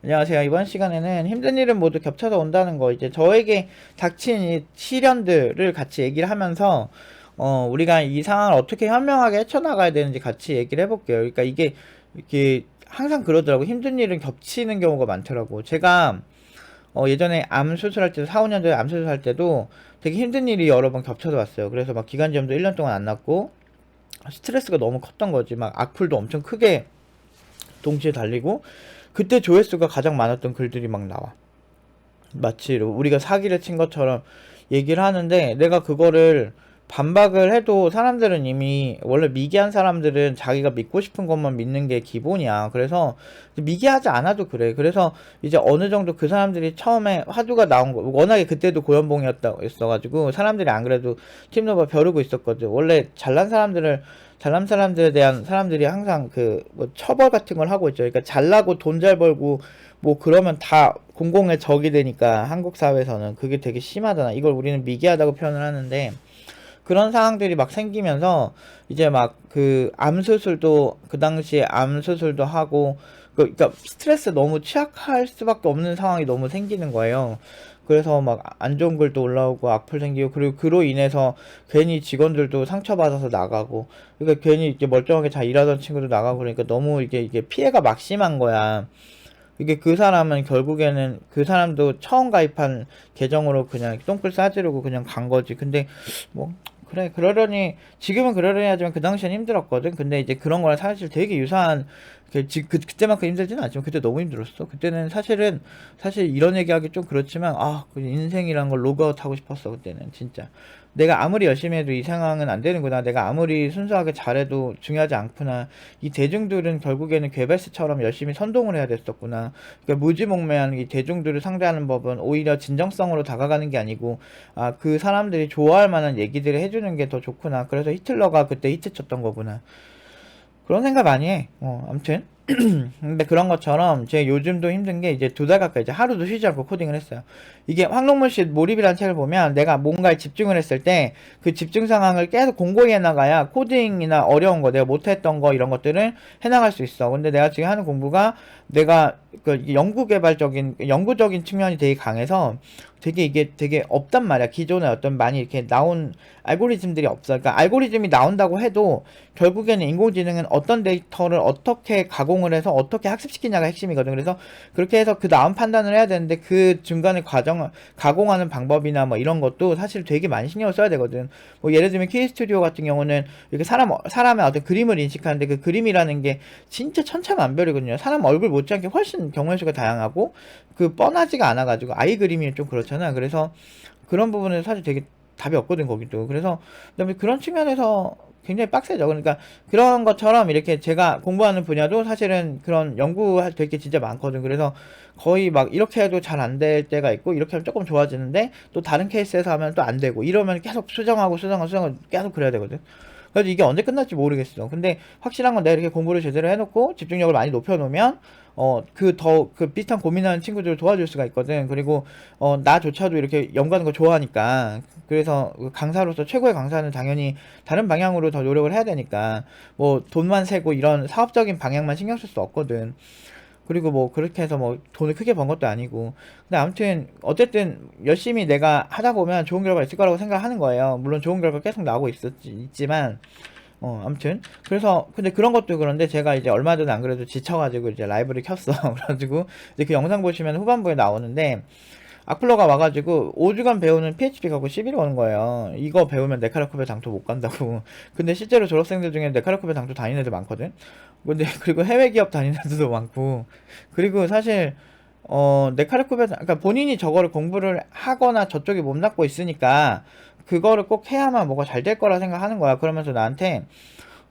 안녕하세요. 이번 시간에는 힘든 일은 모두 겹쳐서 온다는 거, 이제 저에게 닥친 이 시련들을 같이 얘기를 하면서, 우리가 이 상황을 어떻게 현명하게 헤쳐나가야 되는지 같이 얘기를 해볼게요. 그러니까 이게 항상 그러더라고. 힘든 일은 겹치는 경우가 많더라고. 제가, 예전에 암 수술할 때도, 4, 5년 전에 암 수술할 때도 되게 힘든 일이 여러 번 겹쳐서 왔어요. 그래서 막 기관지염도 1년 동안 안 났고, 스트레스가 너무 컸던 거지. 막 악플도 엄청 크게 동시에 달리고, 그때 조회수가 가장 많았던 글들이 막 나와. 마치 우리가 사기를 친 것처럼 얘기를 하는데, 내가 그거를 반박을 해도 사람들은 이미, 원래 미개한 사람들은 자기가 믿고 싶은 것만 믿는 게 기본이야. 그래서 미개하지 않아도 그래. 그래서 이제 어느 정도 그 사람들이 처음에 화두가 나온 거, 워낙에 그때도 고연봉이었어가지고 사람들이 안 그래도 팀노바 벼르고 있었거든. 원래 잘난 사람들에 대한 사람들이 항상 그 뭐 처벌 같은 걸 하고 있죠. 그러니까 잘나고 돈 잘 벌고 뭐 그러면 다 공공의 적이 되니까, 한국 사회에서는 그게 되게 심하잖아. 이걸 우리는 미개하다고 표현을 하는데, 그런 상황들이 막 생기면서 이제 막 그 암 수술도, 그 당시에 암 수술도 하고, 그러니까 스트레스 너무 취약할 수밖에 없는 상황이 너무 생기는 거예요. 그래서 막 안 좋은 글도 올라오고 악플 생기고, 그리고 그로 인해서 괜히 직원들도 상처받아서 나가고, 그러니까 괜히 이렇게 멀쩡하게 잘 일하던 친구도 나가고, 그러니까 너무 이게 피해가 막심한 거야. 이게 그 사람은 결국에는 그 사람도 처음 가입한 계정으로 그냥 똥글 싸지르고 그냥 간 거지. 근데 뭐 그래 그러려니, 지금은 그러려니 하지만 그 당시엔 힘들었거든. 근데 이제 그런 거랑 사실 되게 유사한, 그때만큼 힘들지는 않지만 그때 너무 힘들었어. 그때는 사실 이런 얘기하기 좀 그렇지만, 그 인생이란 걸 로그아웃 하고 싶었어. 그때는 진짜 내가 아무리 열심히 해도 이 상황은 안 되는구나, 내가 아무리 순수하게 잘해도 중요하지 않구나, 이 대중들은 결국에는 괴벨스처럼 열심히 선동을 해야 됐었구나. 그러니까 무지몽매한 이 대중들을 상대하는 법은 오히려 진정성으로 다가가는 게 아니고, 그 사람들이 좋아할 만한 얘기들을 해주는 게 더 좋구나. 그래서 히틀러가 그때 히트쳤던 거구나. 그런 생각 많이 해. 아무튼. 근데 그런 것처럼 제 요즘도 힘든 게, 이제 2달 가까이 이제 하루도 쉬지 않고 코딩을 했어요. 이게 황동문 씨 몰입이라는 책을 보면, 내가 뭔가에 집중을 했을 때 그 집중 상황을 계속 공고히 해나가야 코딩이나 어려운 거, 내가 못했던 거, 이런 것들을 해나갈 수 있어. 근데 내가 지금 하는 공부가, 내가 그 연구적인 측면이 되게 강해서 되게 이게 되게 없단 말이야. 기존에 어떤 많이 이렇게 나온 알고리즘들이 없어. 그러니까 알고리즘이 나온다고 해도 결국에는 인공지능은 어떤 데이터를 어떻게 가공을 해서 어떻게 학습시키냐가 핵심이거든. 그래서 그렇게 해서 그 다음 판단을 해야 되는데, 그 중간에 과정을 가공하는 방법이나 뭐 이런 것도 사실 되게 많이 신경을 써야 되거든. 뭐 예를 들면 K 스튜디오 같은 경우는 이렇게 사람의 어떤 그림을 인식하는데, 그 그림이라는 게 진짜 천차만별이거든요. 사람 얼굴 못지않게 훨씬 경우의 수가 다양하고, 그 뻔하지가 않아가지고, 아이 그림이 좀 그렇잖아. 그래서 그런 부분은 사실 되게 답이 없거든, 거기도. 그래서 그다음에 그런 측면에서 굉장히 빡세죠. 그러니까 그런 것처럼 이렇게 제가 공부하는 분야도 사실은 그런 연구할 게 진짜 많거든. 그래서 거의 막 이렇게 해도 잘 안 될 때가 있고, 이렇게 하면 조금 좋아지는데 또 다른 케이스에서 하면 또 안 되고, 이러면 계속 수정을 계속 그래야 되거든. 그래서 이게 언제 끝날지 모르겠어. 근데 확실한 건, 내가 이렇게 공부를 제대로 해놓고 집중력을 많이 높여놓으면 그 비슷한 고민하는 친구들을 도와줄 수가 있거든. 그리고 나조차도 이렇게 연구하는 거 좋아하니까, 그래서 그 강사로서 최고의 강사는 당연히 다른 방향으로 더 노력을 해야 되니까, 뭐 돈만 세고 이런 사업적인 방향만 신경 쓸 수 없거든. 그리고 뭐 그렇게 해서 뭐 돈을 크게 번 것도 아니고. 근데 아무튼 어쨌든 열심히 내가 하다 보면 좋은 결과가 있을 거라고 생각하는 거예요. 물론 좋은 결과 계속 나오고 있지만, 아무튼 그래서, 근데 그런 것도 그런데, 제가 이제 얼마 전에 안 그래도 지쳐가지고 이제 라이브를 켰어. 그래가지고 이제 그 영상 보시면 후반부에 나오는데, 악플러가 와가지고 5주간 배우는 PHP 가고 시비를 거는 거예요. 이거 배우면 네카라쿠베 당토 못 간다고. 근데 실제로 졸업생들 중에 네카라쿠베 당토 다니는 애들 많거든. 근데 그리고 해외 기업 다니는 애들도 많고. 그리고 사실 네카라쿠베, 그러니까 본인이 저거를 공부를 하거나 저쪽에 몸담고 있으니까 그거를 꼭 해야만 뭐가 잘 될 거라 생각하는 거야. 그러면서 나한테,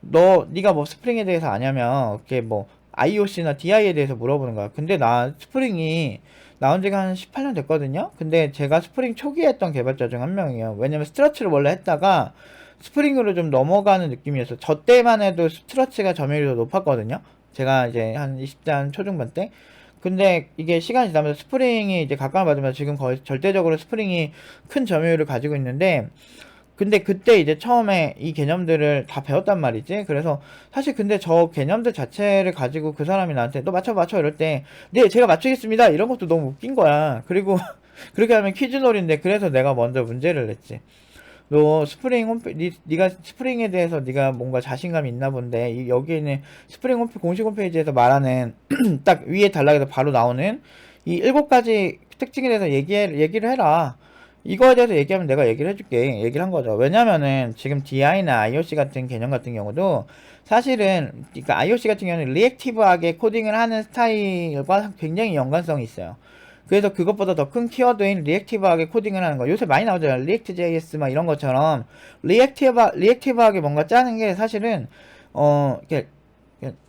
네가 뭐 스프링에 대해서 아냐면 이렇게 뭐 IOC나 DI에 대해서 물어보는 거야. 근데 나 스프링이 나온 지가 한 18년 됐거든요. 근데 제가 스프링 초기에 했던 개발자 중 한 명이에요. 왜냐면 스트러치를 원래 했다가 스프링으로 좀 넘어가는 느낌이었어. 저 때만 해도 스트러치가 점유율이 더 높았거든요. 제가 이제 한 20대 초중반 때. 근데 이게 시간이 지나면서 스프링이 이제 각광을 받으면서 지금 거의 절대적으로 스프링이 큰 점유율을 가지고 있는데, 근데 그때 이제 처음에 이 개념들을 다 배웠단 말이지. 그래서 사실 근데 저 개념들 자체를 가지고 그 사람이 나한테 너 맞춰 이럴 때 네 제가 맞추겠습니다 이런 것도 너무 웃긴 거야. 그리고 그렇게 하면 퀴즈놀인데 그래서 내가 먼저 문제를 냈지. 너 스프링 네가 스프링에 대해서 네가 뭔가 자신감이 있나 본데 여기에 있는 스프링 공식 홈페이지에서 말하는 딱 위에 단락에서 바로 나오는 이 7가지 특징에 대해서 얘기를 해라. 이거에 대해서 얘기하면 내가 얘기를 해줄게. 얘기를 한 거죠. 왜냐면은 지금 DI나 IOC 같은 개념 같은 경우도 사실은 그러니까 IOC 같은 경우는 리액티브하게 코딩을 하는 스타일과 굉장히 연관성이 있어요. 그래서 그것보다 더 큰 키워드인 리액티브하게 코딩을 하는 거. 요새 많이 나오잖아요. 리액트 JS 막 이런 것처럼 리액티브하게 뭔가 짜는 게 사실은 이렇게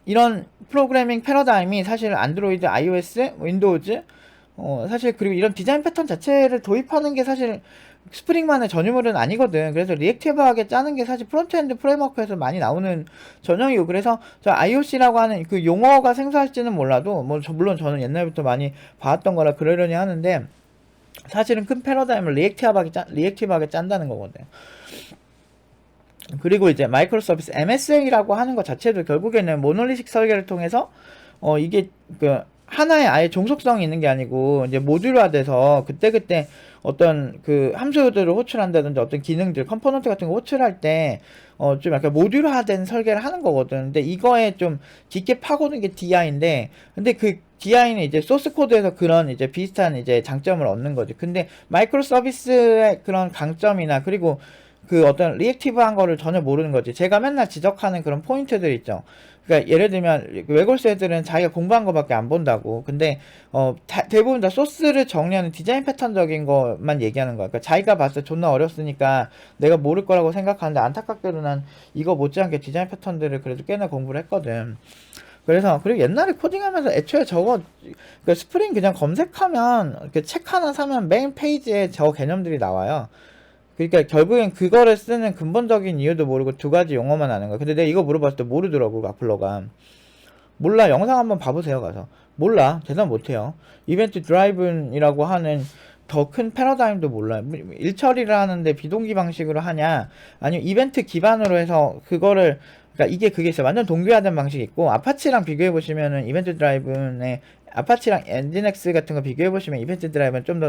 이런 프로그래밍 패러다임이 사실 안드로이드, iOS, 윈도우즈 사실 그리고 이런 디자인 패턴 자체를 도입하는 게 사실 스프링만의 전유물은 아니거든. 그래서 리액티브하게 짜는 게 사실 프론트엔드 프레임워크에서 많이 나오는 전형이고 그래서 저 IOC라고 하는 그 용어가 생소할지는 몰라도 물론 저는 옛날부터 많이 봐왔던 거라 그러려니 하는데 사실은 큰 패러다임을 리액티브하게 짠다는 거거든. 그리고 이제 마이크로 서비스 MSA라고 하는 것 자체도 결국에는 모놀리식 설계를 통해서 이게 그 하나의 아예 종속성이 있는 게 아니고 이제 모듈화돼서 그때그때 어떤 그 함수들을 호출한다든지 어떤 기능들 컴포넌트 같은 거 호출할 때 좀 약간 모듈화된 설계를 하는 거거든. 근데 이거에 좀 깊게 파고든 게 DI인데 근데 그 DI는 이제 소스 코드에서 그런 이제 비슷한 이제 장점을 얻는 거지. 근데 마이크로 서비스의 그런 강점이나 그리고 그 어떤 리액티브한 거를 전혀 모르는 거지. 제가 맨날 지적하는 그런 포인트들 있죠. 그러니까 예를 들면 외골수 애들은 자기가 공부한 거밖에 안 본다고. 근데 대부분 다 소스를 정리하는 디자인 패턴적인 것만 얘기하는 거야. 그러니까 자기가 봤을 때 존나 어렵으니까 내가 모를 거라고 생각하는데 안타깝게도 난 이거 못지않게 디자인 패턴들을 그래도 꽤나 공부를 했거든. 그래서 그리고 옛날에 코딩하면서 애초에 저거 그 스프링 그냥 검색하면 이렇게 책 하나 사면 메인 페이지에 저 개념들이 나와요. 그러니까 결국엔 그거를 쓰는 근본적인 이유도 모르고 2가지 용어만 아는 거야. 근데 내가 이거 물어봤을 때 모르더라고, 악플러가. 몰라. 영상 한번 봐보세요, 가서. 몰라. 대답 못해요. 이벤트 드라이븐이라고 하는 더 큰 패러다임도 몰라요. 일 처리를 하는데 비동기 방식으로 하냐, 아니면 이벤트 기반으로 해서 그거를, 그러니까 그게 있어요. 완전 동기화된 방식이 있고, 아파치랑 비교해보시면은 이벤트 드라이븐의 아파치랑 엔진엑스 같은 거 비교해보시면 이벤트 드라이브는 좀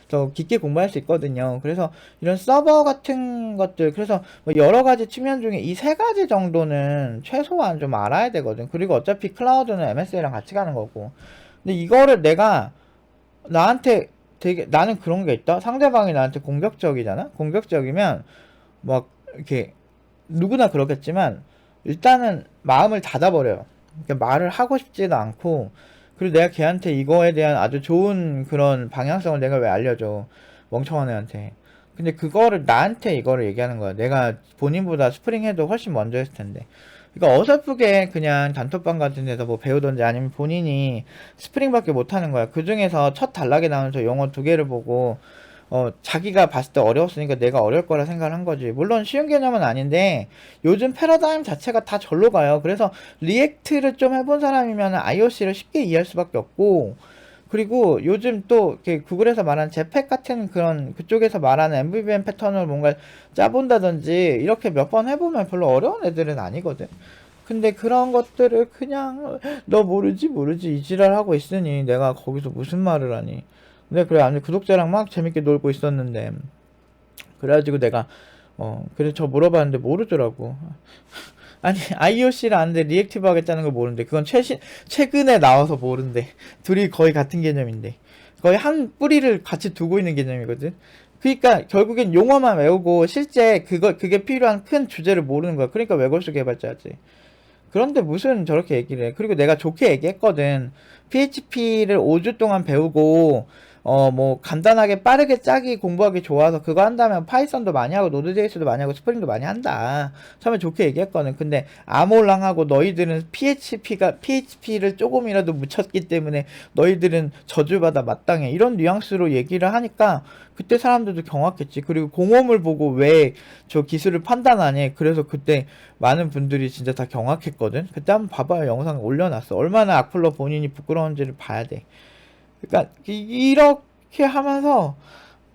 더 깊게 공부할 수 있거든요. 그래서 이런 서버 같은 것들, 그래서 뭐 여러 가지 측면 중에 이 3가지 정도는 최소한 좀 알아야 되거든. 그리고 어차피 클라우드는 MSA랑 같이 가는 거고. 근데 이거를 내가 나한테 나는 그런 게 있다? 상대방이 나한테 공격적이잖아? 공격적이면 막 이렇게 누구나 그렇겠지만 일단은 마음을 닫아버려요. 그러니까 말을 하고 싶지도 않고 그리고 내가 걔한테 이거에 대한 아주 좋은 그런 방향성을 내가 왜 알려줘. 멍청한 애한테. 근데 그거를 나한테 이거를 얘기하는 거야. 내가 본인보다 스프링 해도 훨씬 먼저 했을 텐데. 그러니까 어설프게 그냥 단톡방 같은 데서 뭐 배우던지 아니면 본인이 스프링밖에 못하는 거야. 그 중에서 첫 단락에 나오는 저 영어 2개를 보고 자기가 봤을 때 어려웠으니까 내가 어려울 거라 생각을 한 거지. 물론 쉬운 개념은 아닌데, 요즘 패러다임 자체가 다 절로 가요. 그래서 리액트를 좀 해본 사람이면 IOC를 쉽게 이해할 수밖에 없고, 그리고 요즘 또 이렇게 구글에서 말하는 제팩 같은 그런 그쪽에서 말하는 MVVM 패턴을 뭔가 짜본다든지 이렇게 몇 번 해보면 별로 어려운 애들은 아니거든. 근데 그런 것들을 그냥 너 모르지 이 지랄 하고 있으니 내가 거기서 무슨 말을 하니. 근데 그래 아니 구독자랑 막 재밌게 놀고 있었는데 그래가지고 내가 그래 저 물어봤는데 모르더라고. 아니 IOC를 아는데 리액티브 하겠다는 걸 모르는데 그건 최근에 나와서 모른대. 둘이 거의 같은 개념인데 거의 한 뿌리를 같이 두고 있는 개념이거든. 그러니까 결국엔 용어만 외우고 실제 그게 필요한 큰 주제를 모르는 거야. 그러니까 외골수 개발자지. 그런데 무슨 저렇게 얘기를 해. 그리고 내가 좋게 얘기했거든. PHP를 5주 동안 배우고 뭐 간단하게 빠르게 짜기 공부하기 좋아서 그거 한다면 파이썬도 많이 하고 노드.js도 많이 하고 스프링도 많이 한다. 처음에 좋게 얘기했거든. 근데 아몰랑하고 너희들은 PHP를 조금이라도 묻혔기 때문에 너희들은 저주받아 마땅해. 이런 뉘앙스로 얘기를 하니까 그때 사람들도 경악했지. 그리고 공홈을 보고 왜 저 기술을 판단하니? 그래서 그때 많은 분들이 진짜 다 경악했거든. 그때 한번 봐봐요. 영상 올려놨어. 얼마나 악플러 본인이 부끄러운지를 봐야 돼. 그러니까 이렇게 하면서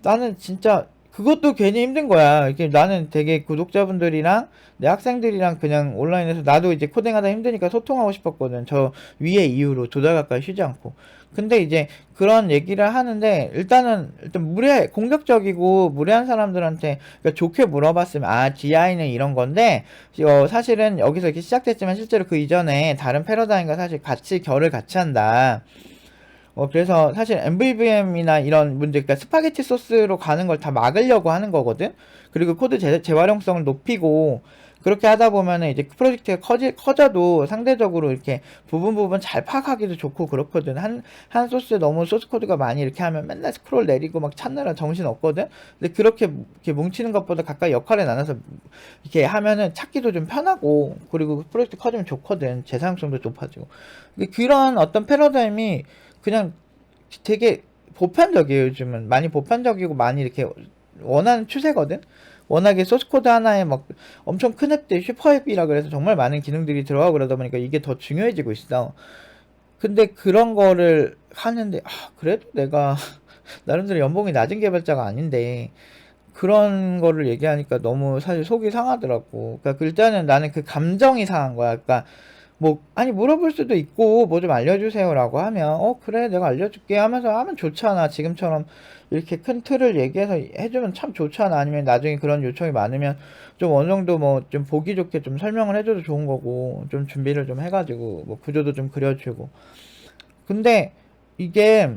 나는 진짜 그것도 괜히 힘든 거야. 이렇게 나는 되게 구독자분들이랑 내 학생들이랑 그냥 온라인에서 나도 이제 코딩하다 힘드니까 소통하고 싶었거든. 저 위의 이유로 두 달 가까이 쉬지 않고. 근데 이제 그런 얘기를 하는데 일단 공격적이고 무례한 사람들한테 그러니까 좋게 물어봤으면 GI는 이런 건데 사실은 여기서 이렇게 시작됐지만 실제로 그 이전에 다른 패러다임과 사실 같이 결을 같이 한다. 그래서 사실 MVVM이나 이런 문제, 그러니까 스파게티 소스로 가는 걸 다 막으려고 하는 거거든? 그리고 코드 재활용성을 높이고, 그렇게 하다 보면은 이제 프로젝트가 커져도 상대적으로 이렇게 부분 잘 파악하기도 좋고 그렇거든. 한 소스에 너무 소스 코드가 많이 이렇게 하면 맨날 스크롤 내리고 막 찾느라 정신 없거든? 근데 그렇게 이렇게 뭉치는 것보다 각각 역할에 나눠서 이렇게 하면은 찾기도 좀 편하고, 그리고 프로젝트 커지면 좋거든. 재사용성도 높아지고. 근데 그런 어떤 패러다임이 그냥 되게 보편적이에요. 요즘은 많이 보편적이고 많이 이렇게 원하는 추세거든. 워낙에 소스코드 하나에 막 엄청 큰 앱들 슈퍼앱이라 그래서 정말 많은 기능들이 들어가고 그러다 보니까 이게 더 중요해지고 있어. 근데 그런 거를 하는데 그래도 내가 나름대로 연봉이 낮은 개발자가 아닌데 그런 거를 얘기하니까 너무 사실 속이 상하더라고. 그러니까 일단은 나는 그 감정이 상한 거야. 그러니까 뭐 아니 물어볼 수도 있고 뭐 좀 알려주세요라고 하면 그래 내가 알려줄게 하면서 하면 좋잖아. 지금처럼 이렇게 큰 틀을 얘기해서 해주면 참 좋잖아. 아니면 나중에 그런 요청이 많으면 좀 어느 정도 뭐 좀 보기 좋게 좀 설명을 해줘도 좋은 거고 좀 준비를 좀 해가지고 뭐 구조도 좀 그려주고. 근데 이게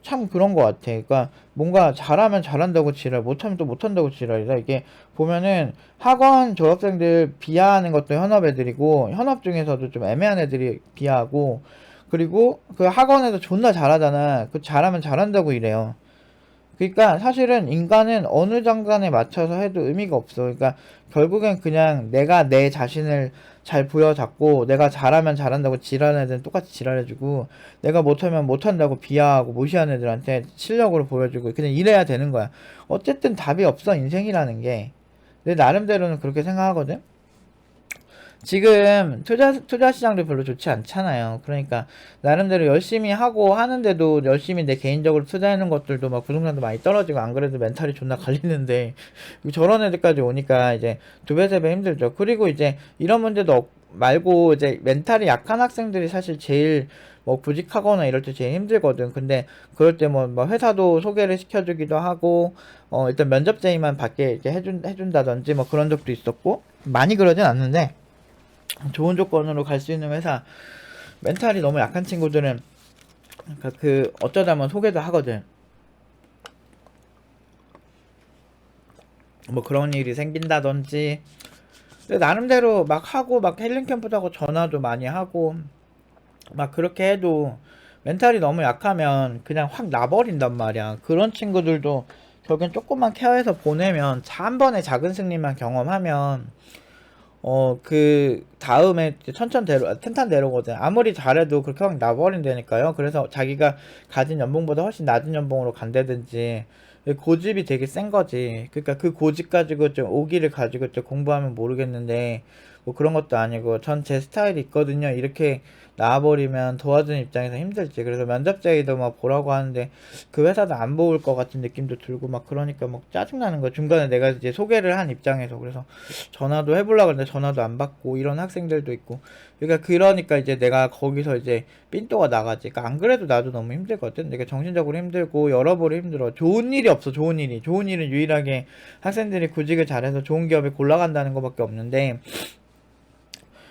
참 그런 것 같아. 그러니까 뭔가 잘하면 잘한다고 지랄, 못하면 또 못한다고 지랄이다. 이게 보면은 학원 졸업생들 비하하는 것도 현업 애들이고 현업 중에서도 좀 애매한 애들이 비하하고 그리고 그 학원에서 존나 잘하잖아. 그 잘하면 잘한다고 이래요. 그러니까 사실은 인간은 어느 장단에 맞춰서 해도 의미가 없어. 그러니까 결국엔 그냥 내가 내 자신을 잘 부여잡고 내가 잘하면 잘한다고 지랄하는 애들은 똑같이 지랄해주고 내가 못하면 못한다고 비하하고 무시하는 애들한테 실력으로 보여주고 그냥 이래야 되는 거야. 어쨌든 답이 없어 인생이라는 게. 내 나름대로는 그렇게 생각하거든. 지금 투자 시장도 별로 좋지 않잖아요. 그러니까 나름대로 열심히 하고 하는데도 열심히 내 개인적으로 투자하는 것들도 막 부동산도 많이 떨어지고 안 그래도 멘탈이 존나 갈리는데 저런 애들까지 오니까 이제 두 배 세 배 힘들죠. 그리고 이제 이런 문제도 말고 이제 멘탈이 약한 학생들이 사실 제일 뭐 구직하거나 이럴 때 제일 힘들거든. 근데 그럴 때 뭐 회사도 소개를 시켜주기도 하고 일단 면접 제의만 받게 이렇게 해준다든지 뭐 그런 적도 있었고 많이 그러진 않는데 좋은 조건으로 갈 수 있는 회사 멘탈이 너무 약한 친구들은 그 어쩌다면 소개도 하거든. 뭐 그런 일이 생긴다든지 근데 나름대로 막 하고 막 힐링 캠프도 하고 전화도 많이 하고 막 그렇게 해도 멘탈이 너무 약하면 그냥 확 나버린단 말이야. 그런 친구들도 결국엔 조금만 케어해서 보내면 한 번의 작은 승리만 경험하면 그 다음에 천천대로 탄탄대로거든. 아무리 잘해도 그렇게 확 나버린다니까요. 그래서 자기가 가진 연봉보다 훨씬 낮은 연봉으로 간다든지 고집이 되게 센 거지. 그러니까 그 고집 가지고 좀 오기를 가지고 좀 공부하면 모르겠는데 뭐 그런 것도 아니고 전 제 스타일이 있거든요. 이렇게 나와버리면 도와주는 입장에서 힘들지. 그래서 면접자이도 막 보라고 하는데 그 회사도 안 보일 것 같은 느낌도 들고 막 그러니까 막 짜증나는 거야. 중간에 내가 이제 소개를 한 입장에서 그래서 전화도 해보려고 했는데 전화도 안 받고 이런 학생들도 있고 그러니까 이제 내가 거기서 이제 삔또가 나가지. 그러니까 안 그래도 나도 너무 힘들거든. 내가 정신적으로 힘들고 여러모로 힘들어. 좋은 일이 없어. 좋은 일이. 좋은 일은 유일하게 학생들이 구직을 잘해서 좋은 기업에 골라간다는 것밖에 없는데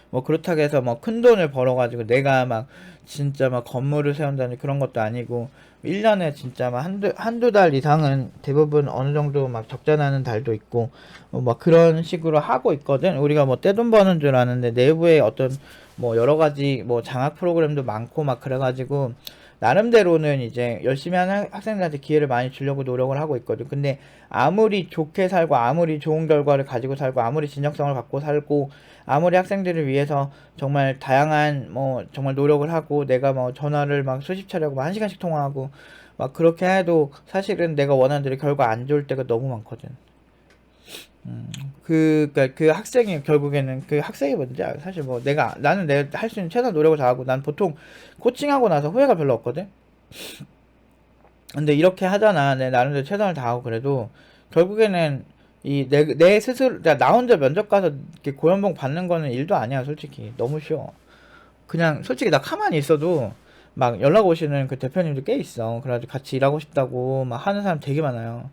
뭐 그렇다고 해서 뭐 큰 돈을 벌어가지고 내가 막 진짜 막 건물을 세운다는 그런 것도 아니고 1년에 진짜 막 한두 달 이상은 대부분 어느 정도 막 적자 나는 달도 있고 막 그런 식으로 하고 있거든. 우리가 뭐 떼돈 버는 줄 아는데 내부에 어떤 뭐 여러 가지 뭐 장학 프로그램도 많고 막 그래가지고 나름대로는 이제 열심히 하는 학생들한테 기회를 많이 주려고 노력을 하고 있거든. 근데 아무리 좋게 살고 아무리 좋은 결과를 가지고 살고 아무리 진정성을 갖고 살고 아무리 학생들을 위해서 정말 다양한 뭐 정말 노력을 하고 내가 뭐 전화를 막 수십 차례 하고 막 1시간씩 통화하고 막 그렇게 해도 사실은 내가 원하는 대로 결과 안 좋을 때가 너무 많거든. 그니까 그 학생이 결국에는 그 학생이 뭔지 알아. 사실 뭐 나는 내가 할 수 있는 최선 노력을 다하고 난 보통 코칭하고 나서 후회가 별로 없거든. 근데 이렇게 하잖아. 내 나름대로 최선을 다하고 그래도 결국에는 내 스스로 나 혼자 면접 가서 이렇게 고연봉 받는 거는 일도 아니야. 솔직히 너무 쉬워. 그냥 솔직히 나 가만히 있어도 막 연락 오시는 그 대표님도 꽤 있어. 그래가지고 같이 일하고 싶다고 막 하는 사람 되게 많아요.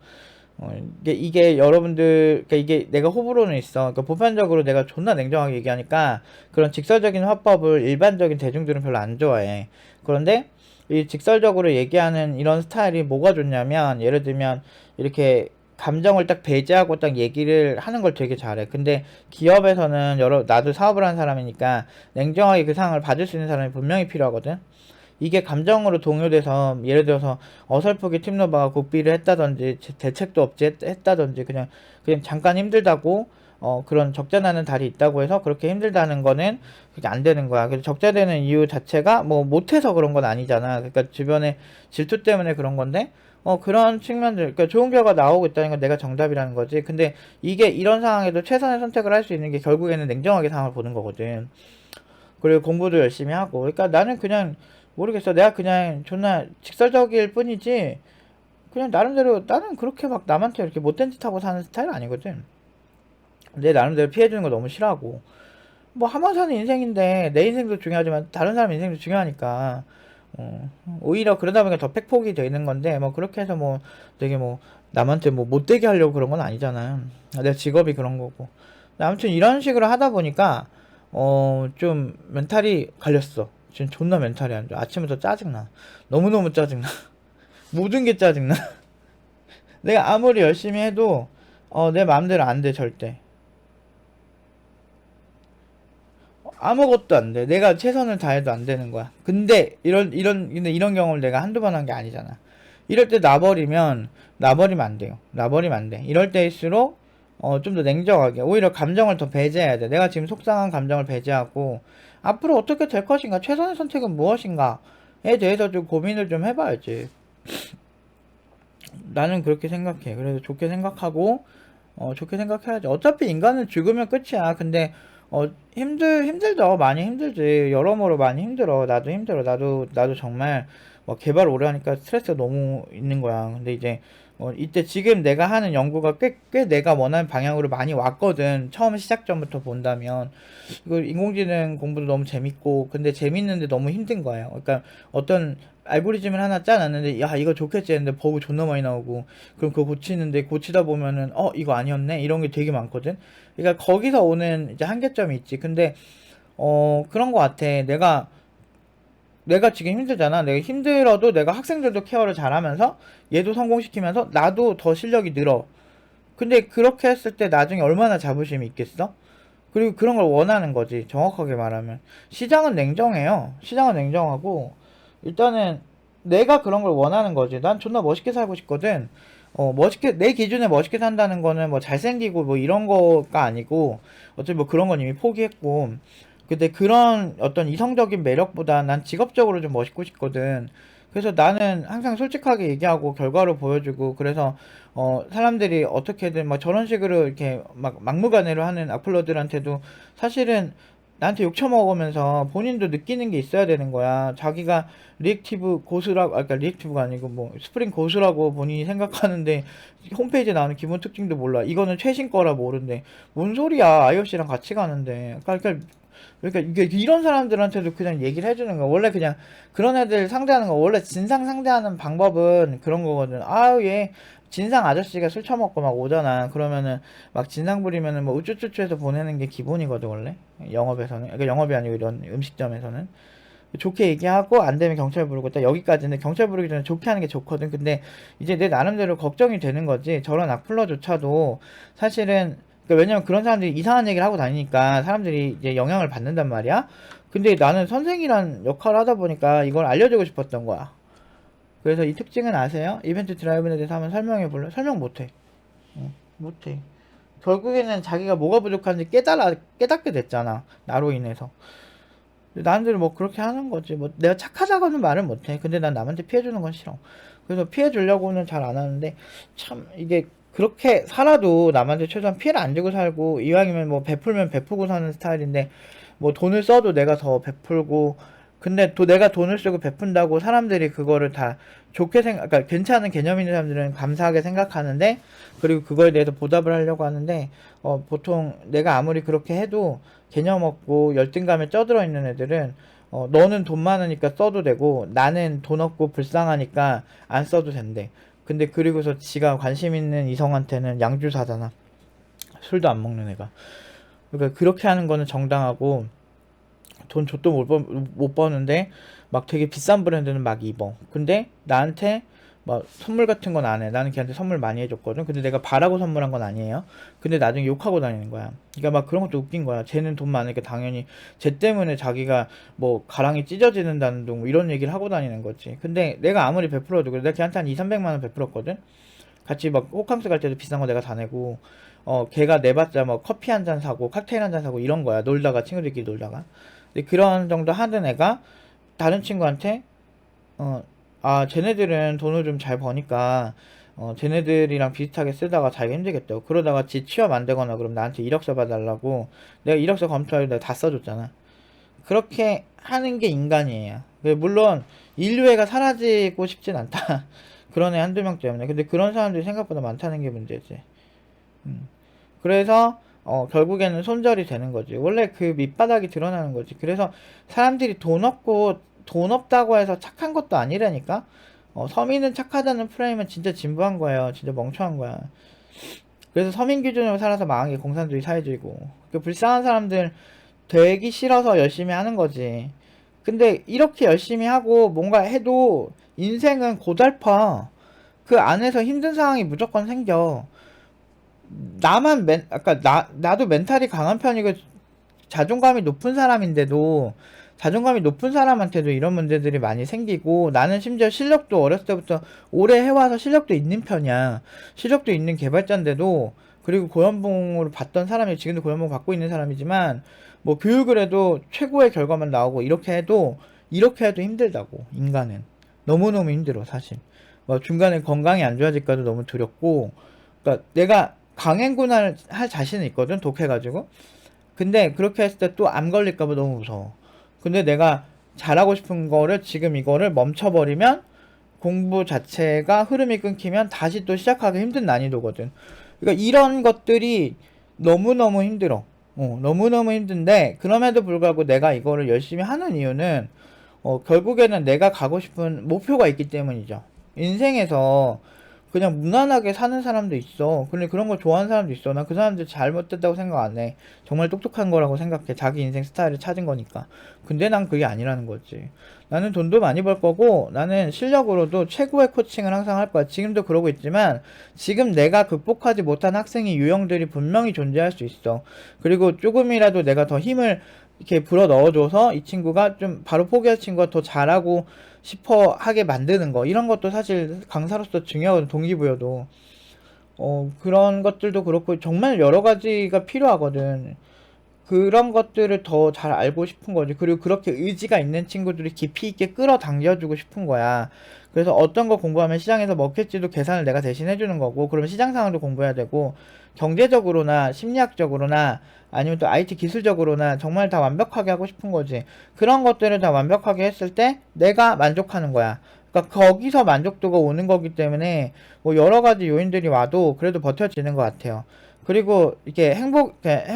이게 여러분들, 그러니까 이게 내가 호불호는 있어. 그러니까 보편적으로 내가 존나 냉정하게 얘기하니까 그런 직설적인 화법을 일반적인 대중들은 별로 안 좋아해. 그런데 이 직설적으로 얘기하는 이런 스타일이 뭐가 좋냐면, 예를 들면 이렇게 감정을 딱 배제하고 딱 얘기를 하는 걸 되게 잘해. 근데 기업에서는 나도 사업을 하는 사람이니까 냉정하게 그 상황을 받을 수 있는 사람이 분명히 필요하거든. 이게 감정으로 동요돼서 예를 들어서 어설프게 팀노바가 국비를 했다든지 대책도 없이 했다든지 그냥 잠깐 힘들다고 그런 적자나는 달이 있다고 해서 그렇게 힘들다는 거는 그게 안 되는 거야. 그래서 적자되는 이유 자체가 뭐 못해서 그런 건 아니잖아. 그러니까 주변에 질투 때문에 그런 건데 그런 측면들, 그러니까 좋은 결과 나오고 있다는 건 내가 정답이라는 거지. 근데 이게 이런 상황에도 최선의 선택을 할 수 있는 게 결국에는 냉정하게 상황을 보는 거거든. 그리고 공부도 열심히 하고. 그러니까 나는 그냥 모르겠어. 내가 그냥 존나 직설적일 뿐이지. 그냥 나름대로 나는 그렇게 막 남한테 이렇게 못된 짓 하고 사는 스타일 아니거든. 내 나름대로 피해주는 거 너무 싫어하고. 뭐 한번 사는 인생인데 내 인생도 중요하지만 다른 사람 인생도 중요하니까. 오히려 그러다 보니까 더 팩폭이 되는 건데 뭐 그렇게 해서 뭐 되게 뭐 남한테 뭐 못되게 하려고 그런 건 아니잖아. 내 직업이 그런 거고. 아무튼 이런 식으로 하다 보니까 좀 멘탈이 갈렸어. 지금 존나 멘탈이 안 좋아. 아침부터 짜증나. 너무너무 짜증나. 모든 게 짜증나. 내가 아무리 열심히 해도 내 마음대로 안 돼, 절대. 아무것도 안 돼. 내가 최선을 다해도 안 되는 거야. 근데 이런 경험을 내가 한두 번 한 게 아니잖아. 이럴 때 놔버리면 안 돼요. 놔버리면 안 돼. 이럴 때일수록, 좀 더 냉정하게. 오히려 감정을 더 배제해야 돼. 내가 지금 속상한 감정을 배제하고, 앞으로 어떻게 될 것인가, 최선의 선택은 무엇인가에 대해서 좀 고민을 좀 해봐야지. 나는 그렇게 생각해. 그래서 좋게 생각하고, 좋게 생각해야지. 어차피 인간은 죽으면 끝이야. 근데, 힘들죠. 많이 힘들지. 여러모로 많이 힘들어. 나도 힘들어. 나도 정말, 뭐, 개발 오래 하니까 스트레스가 너무 있는 거야. 근데 이제, 이때 지금 내가 하는 연구가 꽤 내가 원하는 방향으로 많이 왔거든. 처음 시작 전부터 본다면. 이거 인공지능 공부도 너무 재밌고, 근데 재밌는데 너무 힘든 거예요. 그러니까 어떤 알고리즘을 하나 짜놨는데, 야, 이거 좋겠지 했는데 버그 존나 많이 나오고, 그럼 그거 고치는데 고치다 보면은, 이거 아니었네? 이런 게 되게 많거든? 그러니까 거기서 오는 이제 한계점이 있지. 근데, 그런 거 같아. 내가 지금 힘들잖아. 내가 힘들어도 내가 학생들도 케어를 잘하면서, 얘도 성공시키면서, 나도 더 실력이 늘어. 근데 그렇게 했을 때 나중에 얼마나 자부심이 있겠어? 그리고 그런 걸 원하는 거지. 정확하게 말하면. 시장은 냉정해요. 시장은 냉정하고, 일단은 내가 그런 걸 원하는 거지. 난 존나 멋있게 살고 싶거든. 내 기준에 멋있게 산다는 거는 뭐 잘생기고 뭐 이런 거가 아니고, 어차피 뭐 그런 건 이미 포기했고, 근데 그런 어떤 이성적인 매력보다 난 직업적으로 좀 멋있고 싶거든. 그래서 나는 항상 솔직하게 얘기하고 결과로 보여주고, 그래서 사람들이 어떻게든 막 저런 식으로 이렇게 막 막무가내로 하는 악플러들한테도 사실은 나한테 욕 처먹으면서 본인도 느끼는 게 있어야 되는 거야. 자기가 리액티브 고수라고, 그러니까 리액티브가 아니고 뭐 스프링 고수라고 본인이 생각하는데 홈페이지에 나오는 기본 특징도 몰라. 이거는 최신 거라 모른대. 뭔 소리야. iOS랑 같이 가는데. 그러니까 이게 이런 사람들한테도 그냥 얘기를 해주는 거야. 원래 그냥 그런 애들 상대하는 거, 원래 진상 상대하는 방법은 그런 거거든. 아유, 얘 진상 아저씨가 술 처먹고 막 오잖아. 그러면은 막 진상 부리면은 뭐 우쭈쭈쭈 해서 보내는 게 기본이거든, 원래. 영업에서는. 그러니까 영업이 아니고 이런 음식점에서는. 좋게 얘기하고 안 되면 경찰 부르고 딱 여기까지는. 경찰 부르기 전에 좋게 하는 게 좋거든. 근데 이제 내 나름대로 걱정이 되는 거지. 저런 악플러조차도 사실은, 그러니까 왜냐면 그런 사람들이 이상한 얘기를 하고 다니니까 사람들이 이제 영향을 받는단 말이야. 근데 나는 선생이란 역할을 하다 보니까 이걸 알려주고 싶었던 거야. 그래서 이 특징은 아세요? 이벤트 드라이브에 대해서 한번 설명해 볼래? 설명 못해. 못해. 결국에는 자기가 뭐가 부족한지 깨닫게 됐잖아. 나로 인해서. 나름대로 뭐 그렇게 하는 거지. 뭐 내가 착하다고는 말을 못해. 근데 난 남한테 피해주는 건 싫어. 그래서 피해주려고는 잘 안 하는데, 참 이게 그렇게 살아도 남한테 최소한 피해를 안 주고 살고, 이왕이면 뭐 베풀면 베푸고 사는 스타일인데, 뭐 돈을 써도 내가 더 베풀고, 근데 또 내가 돈을 쓰고 베푼다고 사람들이 그거를 다 좋게 그러니까 괜찮은 개념 있는 사람들은 감사하게 생각하는데, 그리고 그거에 대해서 보답을 하려고 하는데, 보통 내가 아무리 그렇게 해도 개념 없고 열등감에 쪄들어 있는 애들은, 너는 돈 많으니까 써도 되고, 나는 돈 없고 불쌍하니까 안 써도 된대. 근데 그리고서 지가 관심 있는 이성한테는 양주 사잖아. 술도 안 먹는 애가. 그러니까 그렇게 하는 거는 정당하고, 돈 줬도 못 버는데 막 되게 비싼 브랜드는 막 입어. 근데 나한테 막 선물 같은 건 안 해. 나는 걔한테 선물 많이 해줬거든. 근데 내가 바라고 선물한 건 아니에요. 근데 나중에 욕하고 다니는 거야. 그러니까 막 그런 것도 웃긴 거야. 쟤는 돈 많으니까 당연히 쟤 때문에 자기가 뭐 가랑이 찢어지는다는 둥 이런 얘기를 하고 다니는 거지. 근데 내가 아무리 베풀어도 그래. 내가 걔한테 한 2, 300만 원 베풀었거든. 같이 막 호캉스 갈 때도 비싼 거 내가 다 내고, 걔가 내봤자 뭐 커피 한 잔 사고 칵테일 한 잔 사고 이런 거야. 놀다가 친구들끼리 놀다가. 근데 그런 정도 하던 애가 다른 친구한테, 쟤네들은 돈을 좀 잘 버니까 쟤네들이랑 비슷하게 쓰다가 자기가 힘들겠다고. 그러다가 지 취업 안 되거나 그럼 나한테 이력서 봐달라고. 내가 이력서 검토하려 내가 다 써줬잖아. 그렇게 하는 게 인간이에요. 물론 인류애가 사라지고 싶진 않다. 그런 애 한두 명 때문에. 근데 그런 사람들이 생각보다 많다는 게 문제지. 그래서 결국에는 손절이 되는 거지. 원래 그 밑바닥이 드러나는 거지. 그래서 사람들이 돈 없다고 해서 착한 것도 아니라니까. 서민은 착하다는 프레임은 진짜 진부한 거예요. 진짜 멍청한 거야. 그래서 서민 기준으로 살아서 망한 게 공산주의 사회주의고. 그 불쌍한 사람들 되기 싫어서 열심히 하는 거지. 근데 이렇게 열심히 하고 뭔가 해도 인생은 고달파. 그 안에서 힘든 상황이 무조건 생겨. 나도 멘탈이 강한 편이고 자존감이 높은 사람인데도, 자존감이 높은 사람한테도 이런 문제들이 많이 생기고, 나는 심지어 실력도 어렸을 때부터 오래 해와서 실력도 있는 편이야. 실력도 있는 개발자인데도, 그리고 고연봉으로 받던 사람이 지금도 고연봉 받고 있는 사람이지만, 뭐 교육을 해도 최고의 결과만 나오고, 이렇게 해도 힘들다고. 인간은 너무너무 힘들어 사실. 뭐 중간에 건강이 안 좋아질까도 너무 두렵고. 그러니까 내가 강행군할 자신은 있거든, 독해가지고. 근데 그렇게 했을 때 또 암 걸릴까봐 너무 무서워. 근데 내가 잘하고 싶은 거를 지금 이거를 멈춰버리면, 공부 자체가 흐름이 끊기면 다시 또 시작하기 힘든 난이도거든. 그러니까 이런 것들이 너무너무 힘들어. 너무너무 힘든데, 그럼에도 불구하고 내가 이거를 열심히 하는 이유는, 결국에는 내가 가고 싶은 목표가 있기 때문이죠. 인생에서 그냥 무난하게 사는 사람도 있어. 근데 그런 걸 좋아하는 사람도 있어. 난 그 사람들 잘못됐다고 생각 안 해. 정말 똑똑한 거라고 생각해. 자기 인생 스타일을 찾은 거니까. 근데 난 그게 아니라는 거지. 나는 돈도 많이 벌 거고, 나는 실력으로도 최고의 코칭을 항상 할 거야. 지금도 그러고 있지만, 지금 내가 극복하지 못한 학생의 유형들이 분명히 존재할 수 있어. 그리고 조금이라도 내가 더 힘을 이렇게 불어 넣어줘서 이 친구가 좀 바로 포기할 친구가 더 잘하고 싶어 하게 만드는 거, 이런 것도 사실 강사로서 중요하거든. 동기부여도. 그런 것들도 그렇고 정말 여러 가지가 필요하거든. 그런 것들을 더 잘 알고 싶은 거지. 그리고 그렇게 의지가 있는 친구들이 깊이 있게 끌어당겨주고 싶은 거야. 그래서 어떤 거 공부하면 시장에서 먹힐지도 계산을 내가 대신 해주는 거고, 그러면 시장 상황도 공부해야 되고, 경제적으로나 심리학적으로나 아니면 또 IT 기술적으로나 정말 다 완벽하게 하고 싶은 거지. 그런 것들을 다 완벽하게 했을 때 내가 만족하는 거야. 그러니까 거기서 만족도가 오는 거기 때문에 뭐 여러 가지 요인들이 와도 그래도 버텨지는 것 같아요. 그리고 이게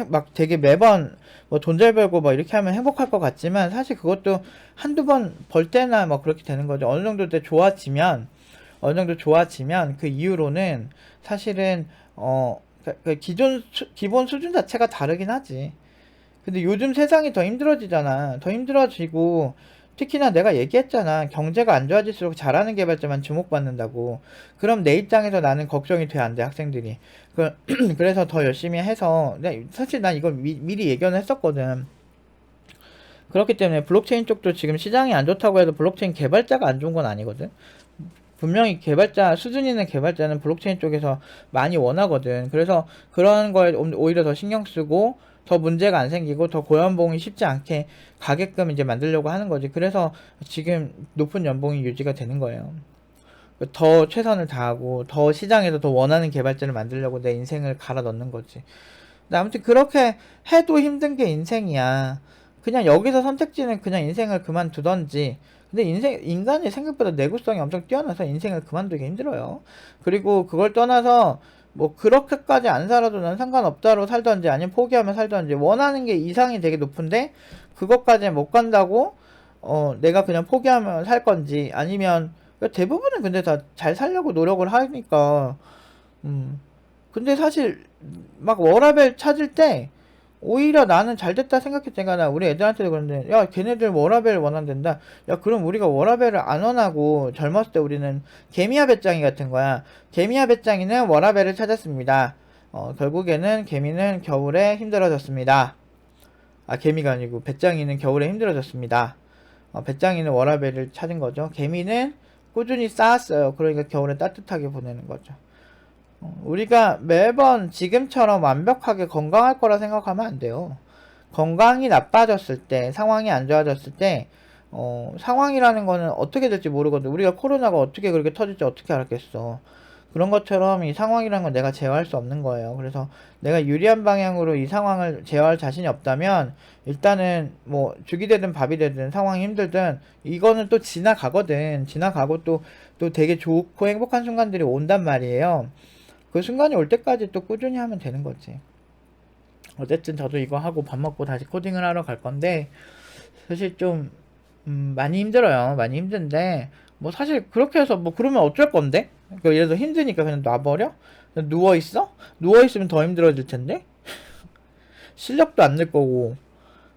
막 되게 매번 뭐 돈 잘 벌고 뭐 이렇게 하면 행복할 것 같지만, 사실 그것도 한두 번 벌 때나 뭐 그렇게 되는 거죠. 어느 정도 좋아지면 그 이후로는 사실은 그 기본 수준 자체가 다르긴 하지. 근데 요즘 세상이 더 힘들어지잖아. 더 힘들어지고, 특히나 내가 얘기했잖아. 경제가 안 좋아질수록 잘하는 개발자만 주목받는다고. 그럼 내 입장에서 나는 걱정이 돼, 안 돼, 학생들이. 그래서 더 열심히 해서, 사실 난 이걸 미리 예견을 했었거든. 그렇기 때문에 블록체인 쪽도 지금 시장이 안 좋다고 해도 블록체인 개발자가 안 좋은 건 아니거든. 분명히 수준 있는 개발자는 블록체인 쪽에서 많이 원하거든. 그래서 그런 거에 오히려 더 신경 쓰고, 더 문제가 안 생기고, 더 고연봉이 쉽지 않게 가게끔 이제 만들려고 하는 거지. 그래서 지금 높은 연봉이 유지가 되는 거예요. 더 최선을 다하고, 더 시장에서 더 원하는 개발자를 만들려고 내 인생을 갈아 넣는 거지. 근데 아무튼 그렇게 해도 힘든 게 인생이야. 그냥 여기서 선택지는 그냥 인생을 그만두던지. 근데 인간이 생각보다 내구성이 엄청 뛰어나서 인생을 그만두기 힘들어요. 그리고 그걸 떠나서 뭐 그렇게까지 안 살아도 난 상관없다로 살던지 아니면 포기하면 살던지 원하는 게 이상이 되게 높은데 그것까지 못 간다고 내가 그냥 포기하면 살 건지 아니면 대부분은 근데 다 잘 살려고 노력을 하니까 근데 사실 막 워라밸 찾을 때 오히려 나는 잘 됐다 생각했으니까 나 우리 애들한테도 그런데 야 걔네들 워라밸 원한댄다. 야 그럼 우리가 워라밸을 안 원하고 젊었을 때 우리는 개미야 배짱이 같은 거야. 개미야 배짱이는 워라밸을 찾았습니다. 결국에는 개미는 겨울에 힘들어졌습니다. 아 개미가 아니고 배짱이는 겨울에 힘들어졌습니다. 배짱이는 워라밸을 찾은 거죠. 개미는 꾸준히 쌓았어요. 그러니까 겨울에 따뜻하게 보내는 거죠. 우리가 매번 지금처럼 완벽하게 건강할 거라 생각하면 안 돼요. 건강이 나빠졌을 때, 상황이 안 좋아졌을 때, 상황이라는 거는 어떻게 될지 모르거든. 우리가 코로나가 어떻게 그렇게 터질지 어떻게 알았겠어. 그런 것처럼 이 상황이라는 건 내가 제어할 수 없는 거예요. 그래서 내가 유리한 방향으로 이 상황을 제어할 자신이 없다면, 일단은 뭐, 죽이 되든 밥이 되든 상황이 힘들든, 이거는 또 지나가거든. 지나가고 또 되게 좋고 행복한 순간들이 온단 말이에요. 그 순간이 올 때까지 또 꾸준히 하면 되는 거지. 어쨌든 저도 이거 하고 밥 먹고 다시 코딩을 하러 갈 건데 사실 좀 많이 힘들어요. 많이 힘든데 뭐 사실 그렇게 해서 뭐 그러면 어쩔 건데? 그러니까 예를 들어 힘드니까 그냥 놔버려? 그냥 누워있어? 누워있으면 더 힘들어질 텐데? 실력도 안 늘 거고.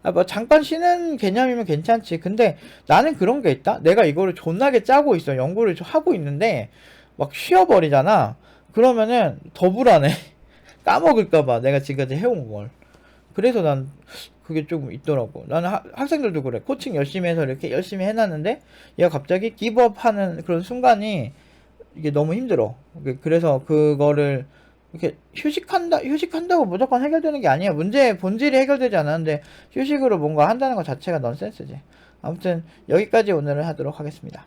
아, 뭐 잠깐 쉬는 개념이면 괜찮지. 근데 나는 그런 게 있다. 내가 이거를 존나게 짜고 있어. 연구를 하고 있는데 막 쉬어버리잖아. 그러면은 더 불안해. 까먹을까봐 내가 지금까지 해온 걸. 그래서 난 그게 조금 있더라고. 나는 학생들도 그래. 코칭 열심히 해서 이렇게 열심히 해놨는데 얘가 갑자기 기브업 하는 그런 순간이 이게 너무 힘들어. 그래서 그거를 이렇게 휴식한다고 무조건 해결되는 게 아니야. 문제의 본질이 해결되지 않았는데 휴식으로 뭔가 한다는 것 자체가 넌센스지. 아무튼 여기까지 오늘은 하도록 하겠습니다.